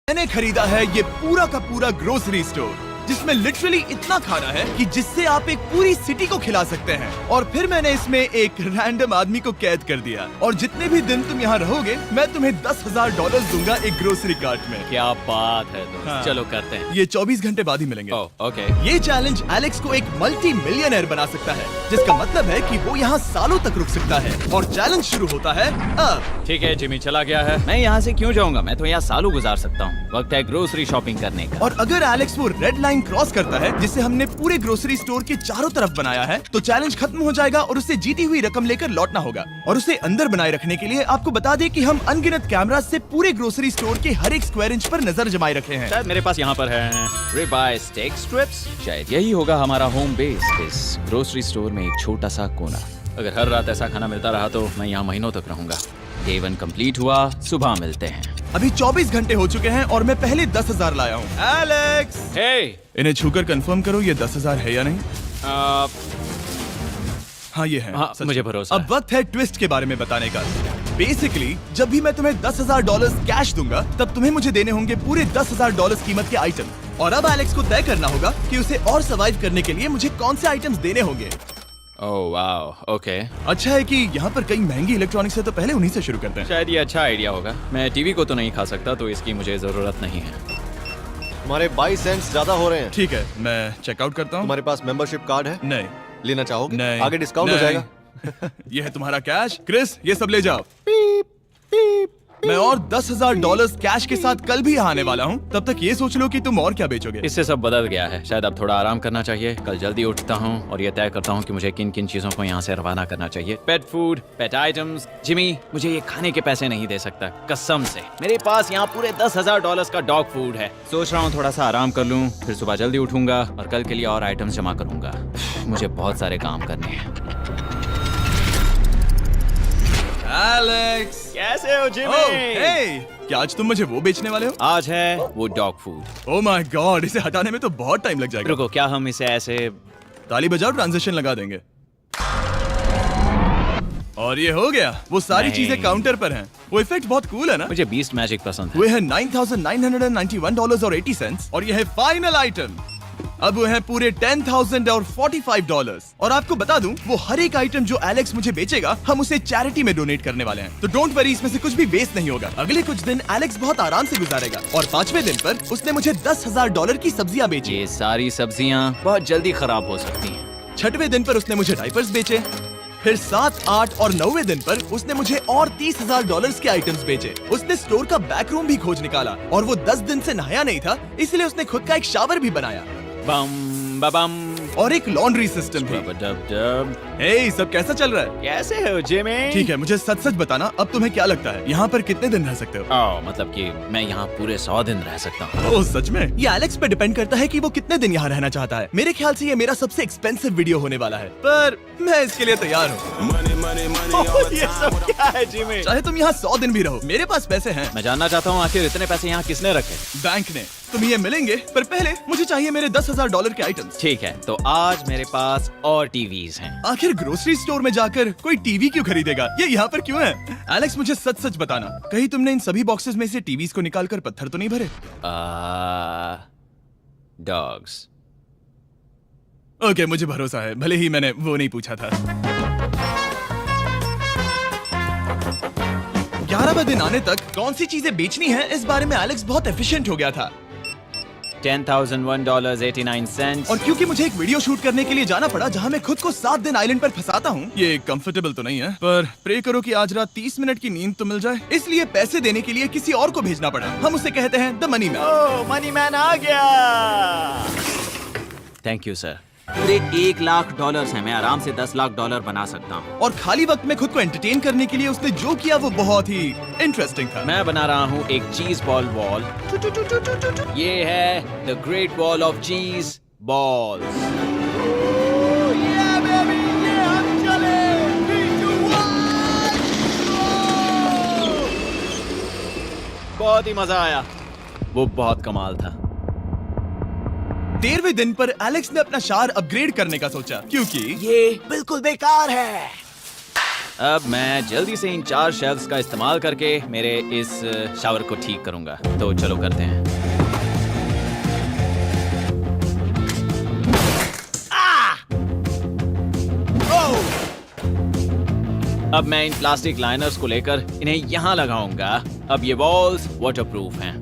मैंने खरीदा है ये पूरा का पूरा ग्रोसरी स्टोर, जिसमें लिटरली इतना खाना है कि जिससे आप एक पूरी सिटी को खिला सकते हैं। और फिर मैंने इसमें एक रैंडम आदमी को कैद कर दिया, और जितने भी दिन तुम यहाँ रहोगे मैं तुम्हें $10,000 दूंगा एक ग्रोसरी कार्ट में। क्या बात है दोस्त। हाँ। चलो करते हैं। ये 24 घंटे बाद ही मिलेंगे। ओके। ये चैलेंज एलेक्स को एक मल्टी मिलियनर बना सकता है, जिसका मतलब है कि वो यहाँ सालों तक रुक सकता है। और चैलेंज शुरू होता है अब। ठीक है, जिमी चला गया है। मैं यहाँ से क्यों जाऊँगा, मैं तो यहाँ सालों गुजार सकता हूँ। वक्त है ग्रोसरी शॉपिंग करने का। और अगर एलेक्स वो रेड लाइन क्रॉस करता है, जिसे हमने पूरे ग्रोसरी स्टोर के चारों तरफ बनाया है, तो चैलेंज खत्म हो जाएगा और उसे जीती हुई रकम लेकर लौटना होगा। और उसे अंदर बनाए रखने के लिए आपको बता दें कि हम अनगिनत कैमरा से पूरे ग्रोसरी स्टोर के हर एक स्क्वायर इंच पर नजर जमाए रखे हैं। शायद मेरे पास यहाँ पर है रिबाय स्टेक स्ट्रिप्स। शायद यही होगा हमारा होम बेस, इस ग्रोसरी स्टोर में एक छोटा सा कोना। अगर हर रात ऐसा खाना मिलता रहा तो मैं यहाँ महीनों तक रहूंगा। डे 1 कंप्लीट हुआ, सुबह मिलते हैं। अभी 24 घंटे हो चुके हैं और मैं पहले 10,000 लाया हूँ। एलेक्स, हे इन्हें छूकर कंफर्म करो ये 10,000 है या नहीं। हाँ ये है। हाँ, सच मुझे में। भरोसा अब वक्त है ट्विस्ट के बारे में बताने का। बेसिकली जब भी मैं तुम्हें $10,000 कैश दूंगा, तब तुम्हें मुझे देने होंगे पूरे $10,000 कीमत के आइटम। और अब एलेक्स को तय करना होगा कि उसे और सर्वाइव करने के लिए मुझे कौन से आइटम्स देने होंगे। Oh wow, okay. अच्छा है कि यहाँ पर कई महंगी इलेक्ट्रॉनिक्स है, तो पहले उन्हीं से शुरू करते हैं। शायद ये अच्छा आइडिया होगा। मैं टीवी को तो नहीं खा सकता, तो इसकी मुझे जरूरत नहीं है। हमारे 22 सेंट्स ज्यादा हो रहे हैं। ठीक है, मैं चेकआउट करता हूँ। तुम्हारे पास मेंबरशिप कार्ड है? नहीं। लेना चाहोगे? नहीं। आगे डिस्काउंट हो नहीं। जाएगा। ये है तुम्हारा कैश। क्रिस, ये सब ले जाओ। पीप, पीप। मैं और $10,000 कैश के साथ कल भी यहाँ आने वाला हूँ। तब तक ये सोच लो कि तुम और क्या बेचोगे। इससे सब बदल गया है। शायद अब थोड़ा आराम करना चाहिए। कल जल्दी उठता हूँ और ये तय करता हूँ कि मुझे किन किन चीजों को यहाँ से रवाना करना चाहिए। पेट फूड, पेट आइटम्स। जिमी, मुझे ये खाने के पैसे नहीं दे सकता, कसम से। मेरे पास यहाँ पूरे $10,000 का डॉग फूड है। सोच रहा हूँ थोड़ा सा आराम कर लूँ, फिर सुबह जल्दी उठूंगा और कल के लिए और आइटम्स जमा करूंगा। मुझे बहुत सारे काम करने हैं। एलेक्स, कैसे हो जिमी? ओह, हे, क्या आज तुम मुझे वो बेचने वाले हो? आज है वो dog food. Oh my God, इसे हटाने में तो बहुत टाइम लग जाएगा। रुको, क्या हम इसे ऐसे ताली बजाओ, ट्रांजिशन लगा देंगे। और ये हो गया। वो सारी नहीं। चीजें काउंटर पर हैं। वो इफेक्ट बहुत कूल है ना। मुझे बीस्ट मैजिक पसंद है। वो है $9,991.80 और ये है फाइनल आइटम। अब वो है पूरे $10,045 और आपको बता दूं, वो हर एक आइटम जो एलेक्स मुझे बेचेगा, हम उसे चैरिटी में डोनेट करने वाले हैं। तो डोंट वरी, इसमें से कुछ भी वेस्ट नहीं होगा। अगले कुछ दिन एलेक्स बहुत आराम से गुजारेगा और 5वें दिन पर उसने मुझे $10,000 की सब्जियां बेची। ये सारी सब्जियां बहुत जल्दी खराब हो सकती हैं। 6वें दिन पर उसने मुझे डाइपर्स बेचे। फिर 7, 8 और 9वें दिन पर उसने मुझे और $30,000 के आइटम्स बेचे। उसने स्टोर का बैक रूम भी खोज निकाला और वो 10 दिन से नहाया नहीं था, इसलिए उसने खुद का एक शावर भी बनाया बम बम और एक लॉन्ड्री सिस्टम भी। डब। हे, सब कैसा चल रहा है? कैसे हो जिमी? ठीक है, मुझे सच सच बताना, अब तुम्हें क्या लगता है यहाँ पर कितने दिन रह सकते हो? ओह, मतलब कि मैं यहाँ पूरे 100 दिन रह सकता हूँ। ओह सच में? ये एलेक्स पे डिपेंड करता है कि वो कितने दिन यहाँ रहना चाहता है। मेरे ख्याल से ये मेरा सबसे एक्सपेंसिव वीडियो होने वाला है, पर मैं इसके लिए तैयार हूँ। ये सब क्या है जिमी? चाहे तुम यहाँ 100 दिन भी रहो, मेरे पास पैसे हैं। मैं जानना चाहता हूँ आखिर इतने पैसे यहाँ किसने रखे? बैंक ने। तुम्हें ये मिलेंगे, पर पहले मुझे चाहिए मेरे $10,000 के आइटम्स। ठीक है, तो आज मेरे पास और टीवीज हैं। आखिर ग्रोसरी स्टोर में जाकर कोई टीवी क्यों खरीदेगा? ये यहाँ पर क्यों है? एलेक्स, मुझे सच सच बताना, कहीं तुमने इन सभी बॉक्सेस में से टीवीज को निकालकर पत्थर तो नहीं भरे? डॉग्स। ओके, मुझे भरोसा है, भले ही मैंने वो नहीं पूछा था। 11वें दिन आने तक कौन सी चीजें बेचनी है, इस बारे में एलेक्स बहुत एफिशिएंट हो गया था। $10,001.89। और क्योंकि मुझे एक वीडियो शूट करने के लिए जाना पड़ा जहां मैं खुद को 7 दिन आइलैंड पर फंसाता हूं, ये कंफर्टेबल तो नहीं है, पर प्रे करो कि आज रात 30 मिनट की नींद तो मिल जाए। इसलिए पैसे देने के लिए किसी और को भेजना पड़ा। हम उसे कहते हैं the money man. Oh, money man आ गया। Thank you sir. पूरे $1,00,000 हैं। मैं आराम से $10,00,000 बना सकता हूँ। और खाली वक्त में खुद को एंटरटेन करने के लिए उसने जो किया वो बहुत ही इंटरेस्टिंग था। मैं बना रहा हूँ एक चीज बॉल वॉल। ये है द ग्रेट वॉल ऑफ चीज बॉल्स। बहुत ही मजा आया, वो बहुत कमाल था। 13वें दिन पर एलेक्स ने अपना शार अपग्रेड करने का सोचा, क्योंकि ये बिल्कुल बेकार है। अब मैं जल्दी से इन 4 शेल्फ्स का इस्तेमाल करके मेरे इस शावर को ठीक करूंगा। तो चलो करते हैं। अब मैं इन प्लास्टिक लाइनर्स को लेकर इन्हें यहाँ लगाऊंगा। अब ये वॉल्स वाटरप्रूफ हैं।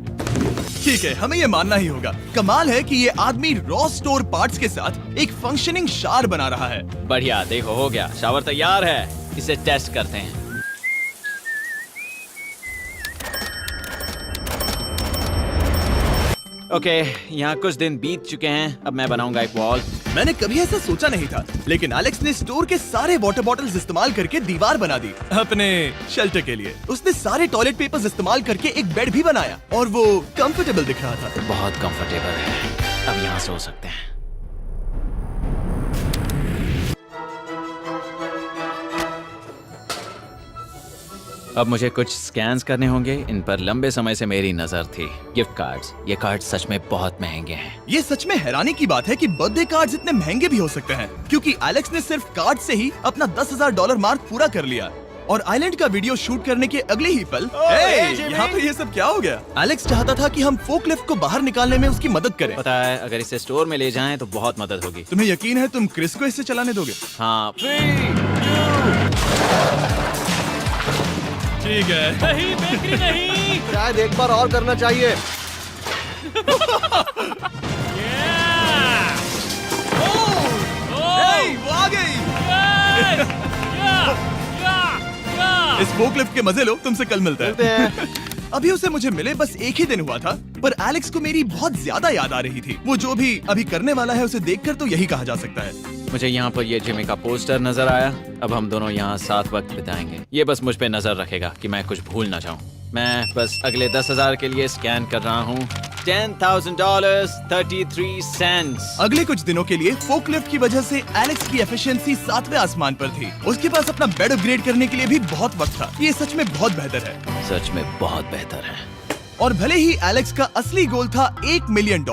ठीक है, हमें ये मानना ही होगा। कमाल है कि ये आदमी रॉ स्टोर पार्ट्स के साथ एक फंक्शनिंग शावर बना रहा है। बढ़िया, देखो हो गया, शावर तैयार है। इसे टेस्ट करते हैं। ओके, यहाँ कुछ दिन बीत चुके हैं। अब मैं बनाऊंगा एक वॉल। मैंने कभी ऐसा सोचा नहीं था, लेकिन एलेक्स ने स्टोर के सारे वाटर बॉटल्स इस्तेमाल करके दीवार बना दी अपने शेल्टर के लिए। उसने सारे टॉयलेट पेपर्स इस्तेमाल करके एक बेड भी बनाया और वो कंफर्टेबल दिख रहा था। बहुत कंफर्टेबल है। अब यहाँ सो सकते हैं। अब मुझे कुछ स्कैन्स करने होंगे। इन पर लंबे समय से मेरी नजर थी। Gift cards. ये कार्ड सच में बहुत महंगे हैं। ये सच में हैरानी की बात है कि बर्थडे कार्ड्स इतने महंगे भी हो सकते हैं, क्योंकि एलेक्स ने सिर्फ कार्ड से ही अपना $10,000 मार्क पूरा कर लिया। और आइलैंड का वीडियो शूट करने के अगले ही पल यहाँ पर ये सब क्या हो गया? एलेक्स चाहता था कि हम फोकलिफ्ट को बाहर निकालने में उसकी मदद करें। पता है, अगर इसे स्टोर में ले जाएं तो बहुत मदद होगी। तुम्हें यकीन है तुम क्रिस को इससे चलाने दोगे? हाँ। ठीक है। नहीं, बेकरी नहीं। शायद एक बार और करना चाहिए। वो आ गई। इस फोकलिफ्ट के मजे लो, तुमसे कल मिलते हैं। अभी उसे मुझे मिले बस एक ही दिन हुआ था, पर एलेक्स को मेरी बहुत ज्यादा याद आ रही थी। वो जो भी अभी करने वाला है उसे देखकर तो यही कहा जा सकता है। मुझे यहाँ पर ये जिमी का पोस्टर नजर आया। अब हम दोनों यहाँ साथ वक्त बिताएंगे। ये बस मुझ पे नजर रखेगा कि मैं कुछ भूल ना जाऊँ। मैं बस अगले 10,000 के लिए स्कैन कर रहा हूँ। $10,000 33 सेंट्स। अगले कुछ दिनों के लिए फोकलिफ्ट की वजह से एलेक्स की एफिशिएंसी 7वें आसमान पर थी। उसके पास अपना बेड अपग्रेड करने के लिए भी बहुत वक्त था। ये सच में बहुत बेहतर है। सच में बहुत बेहतर है। और भले ही एलेक्स का असली गोल था $1 मिलियन,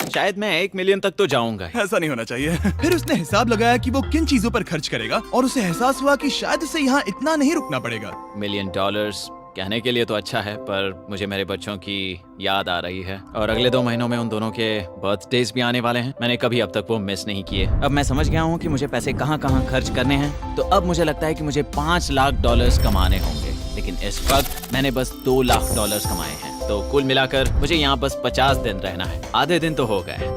शायद मैं 1 मिलियन तक तो जाऊंगा। ऐसा नहीं होना चाहिए। फिर उसने हिसाब लगाया कि वो किन चीजों पर खर्च करेगा और उसे एहसास हुआ कि शायद उसे यहाँ इतना नहीं रुकना पड़ेगा। $1 मिलियन कहने के लिए तो अच्छा है, पर मुझे मेरे बच्चों की याद आ रही है। और अगले 2 महीनों में उन दोनों के बर्थडेज भी आने वाले हैं। मैंने कभी अब तक वो मिस नहीं किए। अब मैं समझ गया हूँ कि मुझे पैसे कहाँ कहाँ खर्च करने हैं। तो अब मुझे लगता है कि मुझे $5 लाख कमाने होंगे। लेकिन इस वक्त मैंने बस $2 लाख कमाए हैं। तो कुल मिलाकर मुझे यहाँ बस 50 दिन रहना है। आधे दिन तो हो गए।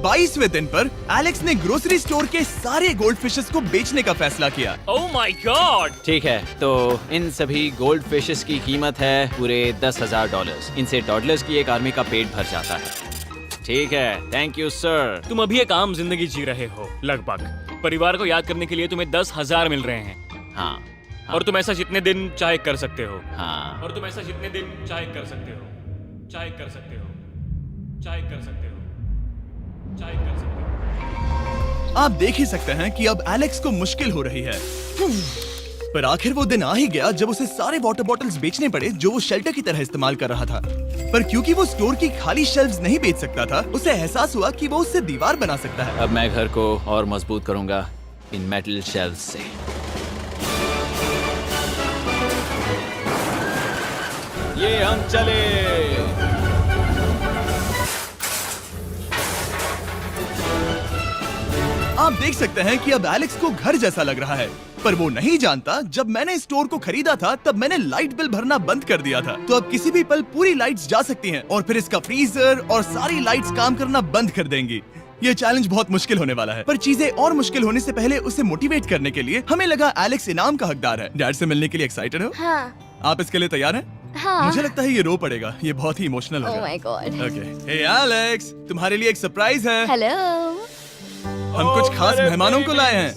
22वें दिन पर एलेक्स ने ग्रोसरी स्टोर के सारे गोल्ड फिशेस को बेचने का फैसला किया। Oh my God. ठीक है, तो इन सभी गोल्ड फिशेस की कीमत है पूरे $10,000। इनसे टॉडलर्स की एक आर्मी का पेट भर जाता है। ठीक है, थैंक यू सर। तुम अभी एक आम जिंदगी जी रहे हो लगभग। परिवार को याद करने के लिए तुम्हें 10,000 मिल रहे हैं। हाँ। और तुम ऐसा जितने दिन चाहे कर सकते हो। हाँ। और तुम ऐसा जितने दिन चाहे कर सकते हो। चाहे कर सकते हो। चाहे कर सकते हो। चाहे कर सकते हो। आप देख ही सकते हैं कि अब एलेक्स को मुश्किल हो रही है। पर आखिर वो दिन आ ही गया जब उसे सारे वाटर बॉटल्स बेचने पड़े जो वो शेल्टर की तरह इस्तेमाल कर रहा था। पर क्योंकि वो स्टोर की खाली शेल्फ्स नहीं बेच सकता था, उसे एहसास हुआ कि वो उससे दीवार बना सकता है। अब मैं घर को और मजबूत करूंगा इन मेटल शेल्फ्स से। ये हम चले। आप देख सकते हैं कि अब एलेक्स को घर जैसा लग रहा है, पर वो नहीं जानता जब मैंने स्टोर को खरीदा था तब मैंने लाइट बिल भरना बंद कर दिया था। तो अब किसी भी पल पूरी लाइट्स जा सकती हैं और फिर इसका फ्रीजर और सारी लाइट्स काम करना बंद कर देंगी। ये चैलेंज बहुत मुश्किल होने वाला है, पर चीजें और मुश्किल होने से पहले उसे मोटिवेट करने के लिए हमें लगा एलेक्स इनाम का हकदार है। डैड से मिलने के लिए एक्साइटेड हो? हाँ। आप इसके लिए तैयार हैं? हाँ। मुझे लगता है ये रो पड़ेगा। ये बहुत ही इमोशनल Oh होगा। my God. Okay, hey Alex, तुम्हारे लिए एक सरप्राइज है। हेलो। हम कुछ खास मेहमानों को लाए हैं।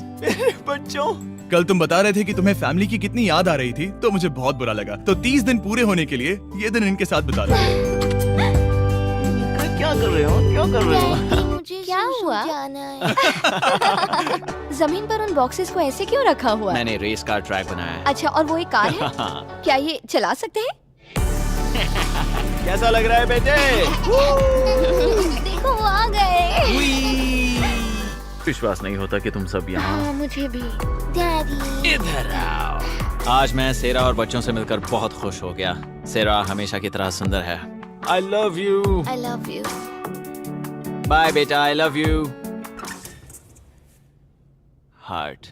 बच्चों, कल तुम बता रहे थे कि तुम्हें फैमिली की कितनी याद आ रही थी, तो मुझे बहुत बुरा लगा। तो 30 दिन पूरे होने के लिए ये दिन इनके साथ बिता लो। क्या कर रहे हो? क्या कर रहे हो? मुझे क्या हुआ? जमीन पर उन बॉक्सेस को ऐसे क्यों रखा हुआ है? मैंने रेस कार ट्रैक बनाया है। अच्छा, और वो एक कार है? क्या ये चला सकते हैं? कैसा लग रहा है बेटे? देखो वो आ गए। विश्वास नहीं होता कि तुम सब यहाँ। हाँ, मुझे भी। डैडी। इधर आओ। आज मैं सेरा और बच्चों से मिलकर बहुत खुश हो गया। सेरा हमेशा की तरह सुंदर है। I love you। I love you। Bye बेटा, I love you। Heart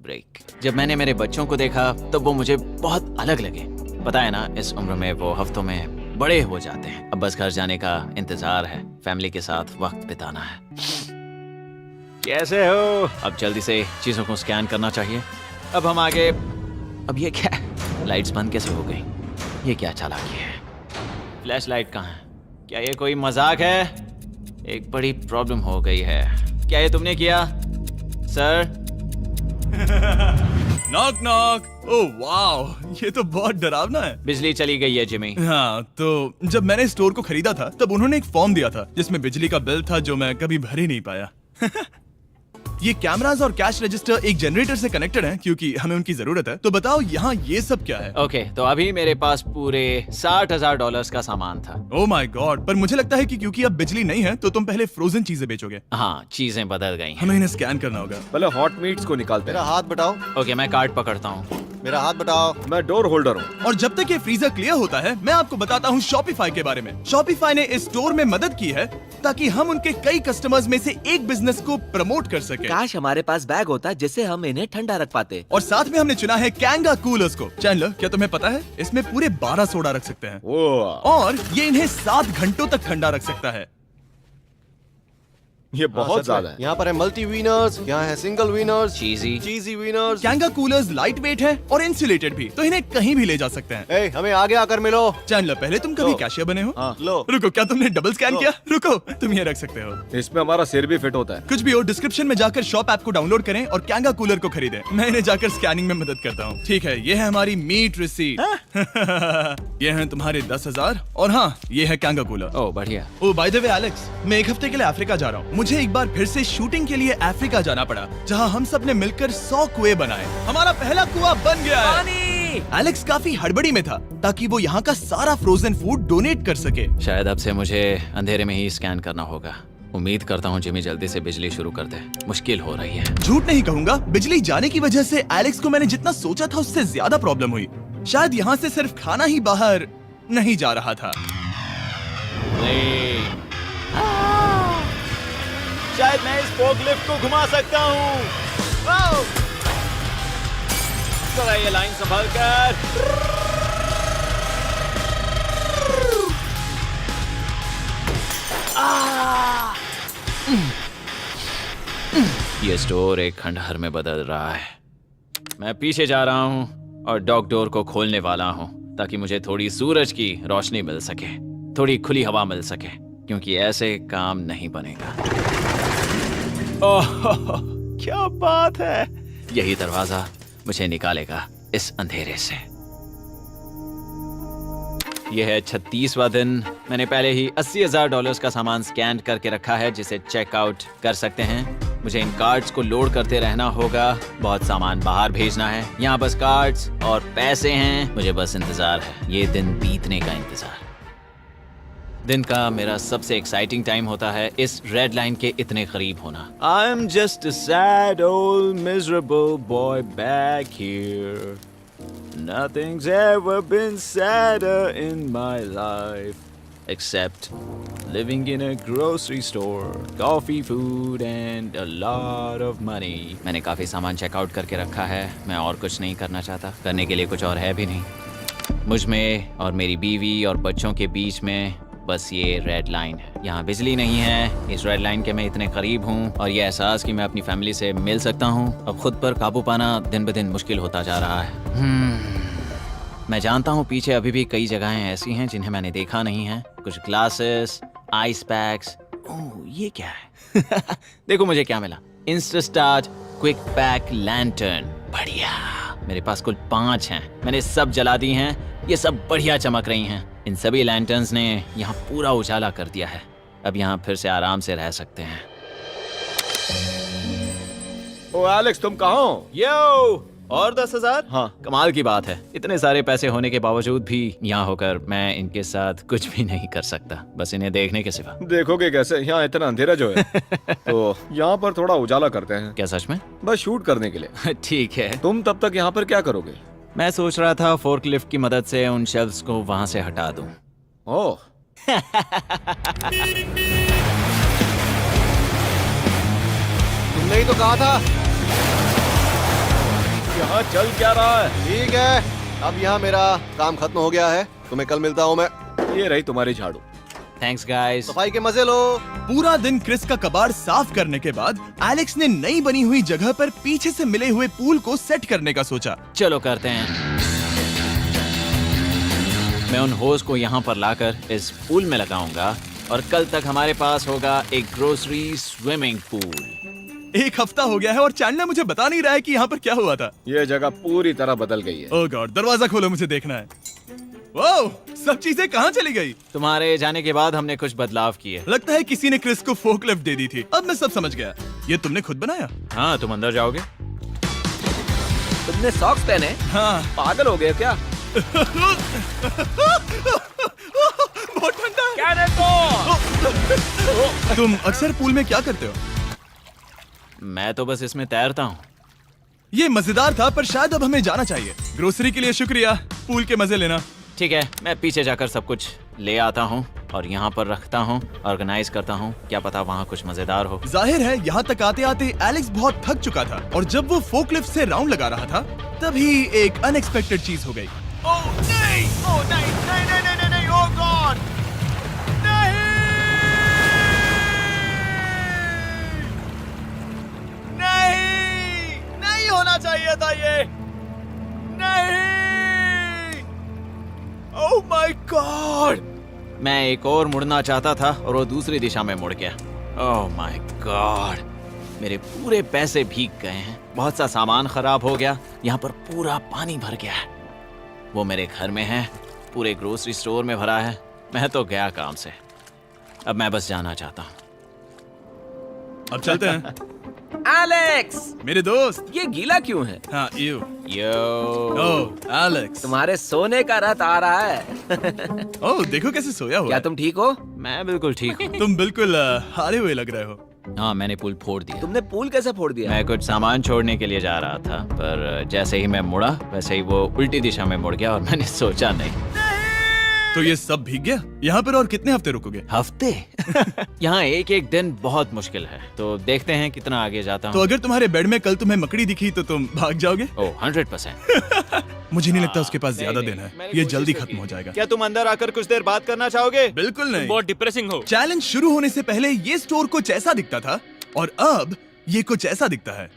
break. जब मैंने मेरे बच्चों को देखा तब वो मुझे बहुत अलग लगे। पता है ना, इस उम्र में वो हफ्तों में बड़े हो जाते हैं। अब बस घर जाने का इंतजार है, फैमिली के साथ वक्त बिताना है। कैसे हो? अब जल्दी से चीजों को स्कैन करना चाहिए। अब हम आगे। अब ये क्या? लाइट्स बंद कैसे हो गई? ये क्या चालाकी है? फ्लैश लाइट कहाँ है? क्या ये कोई मजाक है? एक बड़ी प्रॉब्लम हो गई है। क्या ये तुमने किया sir? Knock knock. Oh wow, ये तो बहुत डरावना है। बिजली चली गई है जिमी। हाँ, तो जब मैंने स्टोर को खरीदा था तब उन्होंने एक फॉर्म दिया था जिसमें बिजली का बिल था जो मैं कभी भर ही नहीं पाया। ये कैमरास और कैश रजिस्टर एक जनरेटर से कनेक्टेड हैं क्योंकि हमें उनकी जरूरत है। तो बताओ यहाँ ये सब क्या है? ओके, तो अभी मेरे पास पूरे $60,000 का सामान था। ओह माय गॉड, पर मुझे लगता है कि क्योंकि अब बिजली नहीं है तो तुम पहले फ्रोजन चीजें बेचोगे। हाँ, चीजें बदल गई हैं। हमें इन्हें स्कैन करना होगा। पहले हॉट मीट्स को निकालते मेरा हैं। हाथ बटाओ। ओके, मैं कार्ड पकड़ता हूँ। मेरा हाथ बटाओ। मैं डोर होल्डर हूँ। और जब तक ये फ्रीजर क्लियर होता है मैं आपको बताता हूँ शॉपिफाई के बारे में। शॉपिफाई ने इस स्टोर में मदद की है ताकि हम उनके कई कस्टमर्स में से एक बिजनेस को प्रमोट कर सके। काश हमारे पास बैग होता जिससे हम इन्हें ठंडा रख पाते। और साथ में हमने चुना है कैंगा कूलर्स को। चैनलर, क्या तुम्हें पता है इसमें पूरे 12 सोडा रख सकते हैं ओह, और ये इन्हें 7 घंटों तक ठंडा रख सकता है। ये बहुत ज्यादा है। यहाँ पर है मल्टी विनर्स, यहाँ है single winners, cheesy. Cheesy winners. Kanga coolers light weight है और इंसुलेटेड भी, तो इन्हें कहीं भी ले जा सकते हैं। ए, हमें आगे आकर मिलो। चैनलर, पहले तुम कभी लो। कैशियर बने हो? हाँ। लो। रुको, क्या तुमने डबल स्कैन लो। किया? रुको, तुम ये रख सकते हो। इसमें हमारा सिर भी फिट होता है। कुछ भी हो, डिस्क्रिप्शन में जाकर शॉप ऐप को डाउनलोड करें और कैंगा कूलर को खरीदें। मैं इन्हें जाकर स्कैनिंग में मदद करता हूँ। ठीक है, ये है हमारी मीट रिसीट। ये हैं तुम्हारे 10,000 और हाँ, ये है कैंगा कूलर। ओह बढ़िया। ओ बाय द वे एलेक्स, मैं एक हफ्ते के लिए अफ्रीका जा रहा हूँ। मुझे एक बार फिर से शूटिंग के लिए अफ्रीका जाना पड़ा, जहाँ हम सब ने मिलकर 100 कुएं बनाए। हमारा पहला कुआं बन गया है। एलेक्स काफी हड़बड़ी में था ताकि वो यहाँ का सारा फ्रोजन फूड डोनेट कर सके। शायद अब से मुझे अंधेरे में ही स्कैन करना होगा। उम्मीद करता हूँ जिमी जल्दी से बिजली शुरू कर दे। मुश्किल हो रही है। झूठ नहीं कहूंगा, बिजली जाने की वजह से एलेक्स को मैंने जितना सोचा था उससे ज्यादा प्रॉब्लम हुई। शायद यहाँ से सिर्फ खाना ही बाहर नहीं जा रहा था। शायद मैं इस फोकलिफ्ट को घुमा सकता हूँ। जरा ये लाइन संभाल कर। ये स्टोर एक खंडहर में बदल रहा है। मैं पीछे जा रहा हूँ और डॉग डोर को खोलने वाला हूँ ताकि मुझे थोड़ी सूरज की रोशनी मिल सके, थोड़ी खुली हवा मिल सके, क्योंकि ऐसे काम नहीं बनेगा। ओह, क्या बात है! यही दरवाजा मुझे निकालेगा इस अंधेरे से। यह है 36वां दिन। मैंने पहले ही $80,000 का सामान स्कैन करके रखा है जिसे चेकआउट कर सकते हैं। मुझे इन कार्ड्स को लोड करते रहना होगा। बहुत सामान बाहर भेजना है। यहाँ बस कार्ड्स और पैसे हैं। मुझे बस इंतजार है, ये दिन बीतने का इंतजार। दिन का मेरा सबसे एक्साइटिंग टाइम होता है इस रेड लाइन के इतने करीब होना। I am just a sad old miserable boy back here. Nothing's ever been sadder in my life except living in a grocery store, coffee, food and a lot of money. मैंने काफी सामान checkout करके रखा है। मैं और कुछ नहीं करना चाहता। करने के लिए कुछ और है भी नहीं। मुझ में और मेरी बीवी और बच्चों के बीच में बस ये रेड लाइन है। यहाँ बिजली नहीं है। इस रेड लाइन के मैं इतने करीब हूँ और ये एहसास कि मैं अपनी फैमिली से मिल सकता हूँ अब खुद पर काबू पाना दिन ब दिन मुश्किल होता जा रहा है। मैं जानता हूँ पीछे अभी भी कई जगहें ऐसी हैं जिन्हें मैंने देखा नहीं है। कुछ ग्लासेस, आइस पैक्स। ओह, ये क्या है? देखो मुझे क्या मिला। इंस्टास्टार्ट क्विक पैक लैंटर्न। बढ़िया। मेरे पास कुल 5 हैं। मैंने सब जला दी हैं। ये सब बढ़िया चमक रही हैं। इन सभी लैंटर्न्स ने यहाँ पूरा उजाला कर दिया है। अब यहाँ फिर से आराम से रह सकते हैं। ओ एलेक्स, तुम कहाँ हो? यो, और 10,000? हाँ। कमाल की बात है। इतने सारे पैसे होने के बावजूद भी यहाँ होकर मैं इनके साथ कुछ भी नहीं कर सकता, बस इन्हें देखने के सिवा। देखोगे कैसे? यहाँ इतना अंधेरा जो है। तो यहाँ पर थोड़ा उजाला करते हैं। क्या सच में? बस शूट करने के लिए। ठीक है। तुम तब तक यहाँ पर क्या करोगे? मैं सोच रहा था फोर्कलिफ्ट की मदद से उन शेल्फ्स को वहां से हटा दूं। ओह, तुमने ही तो कहा था। यहाँ चल क्या रहा है? ठीक है, अब यहाँ मेरा काम खत्म हो गया है। तुम्हें कल मिलता हूँ मैं। ये रही तुम्हारी झाड़ू। Thanks guys. सफाई के मजे लो। पूरा दिन क्रिस का कबाड़ साफ करने के बाद एलेक्स ने नई बनी हुई जगह पर पीछे से मिले हुए पूल को सेट करने का सोचा। चलो करते हैं। मैं उन होज को यहाँ पर लाकर इस पूल में लगाऊंगा और कल तक हमारे पास होगा एक ग्रोसरी स्विमिंग पूल। एक हफ्ता हो गया है और चैंडलर मुझे बता नहीं रहा है कि यहाँ पर क्या हुआ था। ये जगह पूरी तरह बदल गई है। ओह गॉड, दरवाजा खोलो, मुझे देखना है। वाओ, सब चीजें कहाँ चली गई? तुम्हारे जाने के बाद हमने कुछ बदलाव किए। लगता है किसी ने क्रिस को फोर्कलिफ्ट दे दी थी। अब मैं सब समझ गया। ये तुमने खुद बनाया? हाँ, तुम अंदर जाओगे? तुमने सॉक्स पहने? हाँ। पागल हो गए क्या? बहुत ठंडा है। तुम अक्सर पूल में क्या करते हो? मैं तो बस इसमें तैरता हूँ। ये मजेदार था, पर शायद अब हमें जाना चाहिए। ग्रोसरी के लिए शुक्रिया, पूल के मजे लेना। ठीक है, मैं पीछे जाकर सब कुछ ले आता हूँ और यहाँ पर रखता हूँ, ऑर्गेनाइज करता हूँ। क्या पता वहाँ कुछ मजेदार हो। जाहिर है यहाँ तक आते आते एलेक्स बहुत थक चुका था और जब वो फोर्कलिफ्ट से राउंड लगा रहा था तभी एक अनएक्सपेक्टेड चीज हो गई। ओह नहीं, ओह नहीं, नहीं, नहीं, नहीं, नहीं, नहीं, ओह गॉड, नहीं, नहीं, नहीं होना चाहिए था ये, नहीं, ओह माय गॉड। मैं एक और मुड़ना चाहता था और वो दूसरी दिशा में मुड़ गया। ओह माय गॉड, मेरे पूरे पैसे भीग गए हैं। बहुत सा सामान खराब हो गया। यहाँ पर पूरा पानी भर गया है। वो मेरे घर में है, पूरे ग्रोसरी स्टोर में भरा है। मैं तो गया काम से। अब मैं बस जाना चाहता हूँ। अब चलते हैं। एलेक्स, मेरे दोस्त। ये गीला क्यों है? हाँ, यू। Yo, oh Alex. तुम्हारे सोने का रथ आ रहा है। ओह देखो कैसे सोया हुआ क्या है। तुम ठीक हो? मैं बिल्कुल ठीक हूँ। तुम बिल्कुल हारे हुए लग रहे हो। हाँ, मैंने पुल फोड़ दिया। तुमने पूल कैसे फोड़ दिया? मैं कुछ सामान छोड़ने के लिए जा रहा था, पर जैसे ही मैं मुड़ा वैसे ही वो उल्टी दिशा में मुड़ गया और मैंने सोचा नहीं। तो ये सब भीग गया। यहाँ पर और कितने हफ्ते रुकोगे? हफ्ते? यहाँ एक एक दिन बहुत मुश्किल है, तो देखते हैं कितना आगे जाता तो हूँ। अगर तुम्हारे बेड में कल तुम्हें मकड़ी दिखी तो तुम भाग जाओगे? ओह 100%। मुझे नहीं लगता उसके पास ज्यादा नहीं, दिन है। मैंने ये कोशिश जल्दी तो खत्म की। हो जाएगा। क्या तुम अंदर आकर कुछ देर बात करना चाहोगे? बिल्कुल नहीं। बहुत डिप्रेसिंग हो। चैलेंज शुरू होने से पहले ये स्टोर कुछ ऐसा दिखता था और अब ये कुछ ऐसा दिखता है।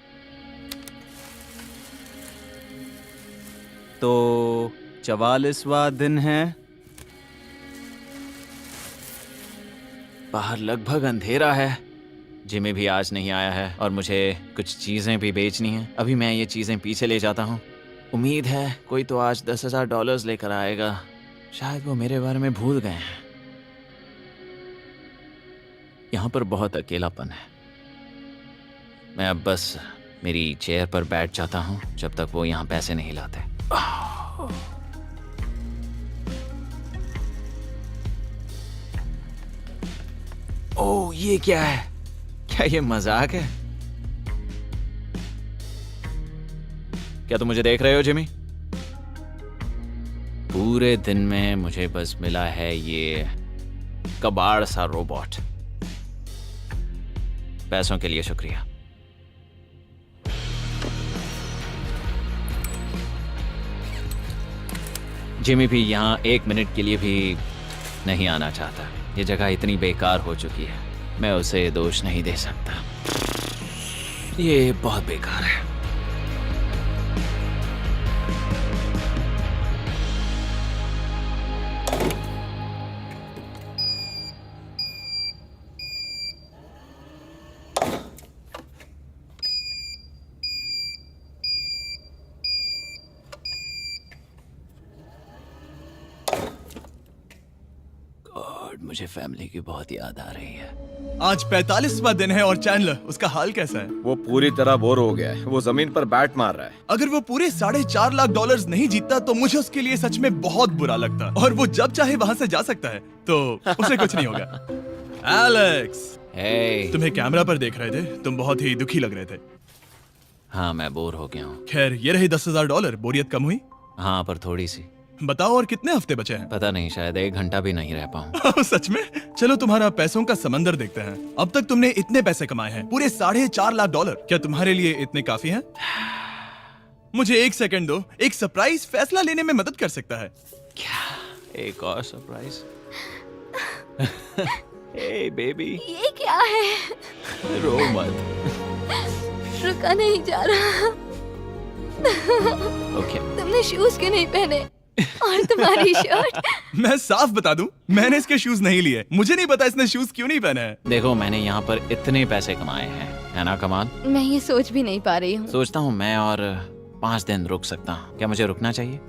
तो 44वां दिन है। बाहर लगभग अंधेरा है। जिमी भी आज नहीं आया है और मुझे कुछ चीजें भी बेचनी हैं। अभी मैं ये चीजें पीछे ले जाता हूँ। उम्मीद है कोई तो आज $10,000 लेकर आएगा। शायद वो मेरे बारे में भूल गए हैं। यहाँ पर बहुत अकेलापन है। मैं अब बस मेरी चेयर पर बैठ जाता हूँ जब तक वो यहाँ पैसे नहीं लाते। ओह, ये क्या है? क्या ये मजाक है? क्या तुम मुझे देख रहे हो जिमी? पूरे दिन में मुझे बस मिला है ये कबाड़ सा रोबोट। पैसों के लिए शुक्रिया। जिमी भी यहाँ 1 मिनट के लिए भी नहीं आना चाहता। ये जगह इतनी बेकार हो चुकी है, मैं उसे दोष नहीं दे सकता। ये बहुत बेकार है। मुझे फैमिली की बहुत याद आ रही है। आज 45वां दिन है और चैंडलर, उसका हाल कैसा है? वो पूरी तरह बोर हो गया है। वो जमीन पर बैट मार रहा है। अगर वो पूरे $4.5 लाख नहीं जीतता तो मुझे उसके लिए सच में बहुत बुरा लगता। और वो जब चाहे वहाँ से जा सकता है, तो उसे कुछ नहीं होगा। एलेक्स, हे, तुम्हें कैमरा पर देख रहे थे। तुम बहुत ही दुखी लग रहे थे। हाँ, मैं बोर हो गया हूँ। खैर, ये रहे $10,000। बोरियत कम हुई? हाँ, पर थोड़ी सी। बताओ और कितने हफ्ते बचे हैं? पता नहीं, शायद 1 घंटा भी नहीं रह पाऊँ। सच में? चलो तुम्हारा पैसों का समंदर देखते हैं। अब तक तुमने इतने पैसे कमाए हैं, पूरे $4.5 लाख। क्या तुम्हारे लिए इतने काफी हैं? मुझे 1 सेकंड दो, एक सरप्राइज फैसला लेने में मदद कर सकता है। एक और सरप्राइज। हे बेबी, ये क्या है? रो मत। रुका नहीं जा रहा। ओके। तुमने शूज क्यों नहीं पहने? और तुम्हारी शर्ट? मैं साफ बता दूं, मैंने इसके शूज नहीं लिए। मुझे नहीं पता इसने शूज क्यों नहीं पहने हैं। देखो, मैंने यहाँ पर इतने पैसे कमाए हैं, है ना कमाल? मैं ये सोच भी नहीं पा रही हूँ। सोचता हूँ मैं और 5 दिन रुक सकता हूँ। क्या मुझे रुकना चाहिए?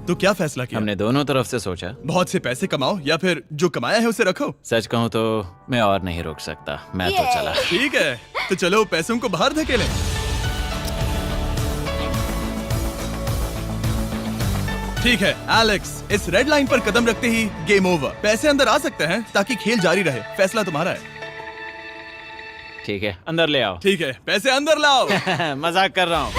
तो क्या फैसला किया? हमने दोनों तरफ से सोचा। बहुत से पैसे कमाओ या फिर जो कमाया है उसे रखो। सच कहूँ तो मैं और नहीं रुक सकता। मैं तो चला। ठीक है, तो चलो पैसों को बाहर धकेलें। ठीक है एलेक्स, इस रेड लाइन पर कदम रखते ही गेम ओवर। पैसे अंदर आ सकते हैं ताकि खेल जारी रहे। फैसला तुम्हारा है। ठीक है, अंदर ले आओ। ठीक है, पैसे अंदर लाओ। मजाक कर रहा हूँ।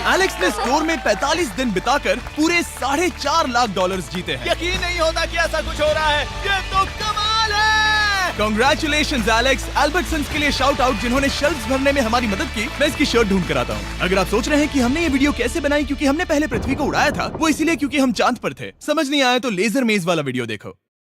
एलेक्स ने स्टोर में 45 दिन बिताकर पूरे $4.5 लाख जीते हैं। यकीन नहीं होता कि ऐसा कुछ हो रहा है। ये तो कमाल है। Congratulations Alex. एल्बर्टसन्स के लिए शाउट आउट जिन्होंने शेल्फ्स भरने में हमारी मदद की। मैं इसकी शर्ट ढूंढ कर आता हूँ। अगर आप सोच रहे हैं कि हमने ये वीडियो कैसे बनाई क्योंकि हमने पहले पृथ्वी को उड़ाया था, वो इसीलिए क्योंकि हम चांद पर थे। समझ नहीं आया तो लेजर मेज वाला वीडियो देखो।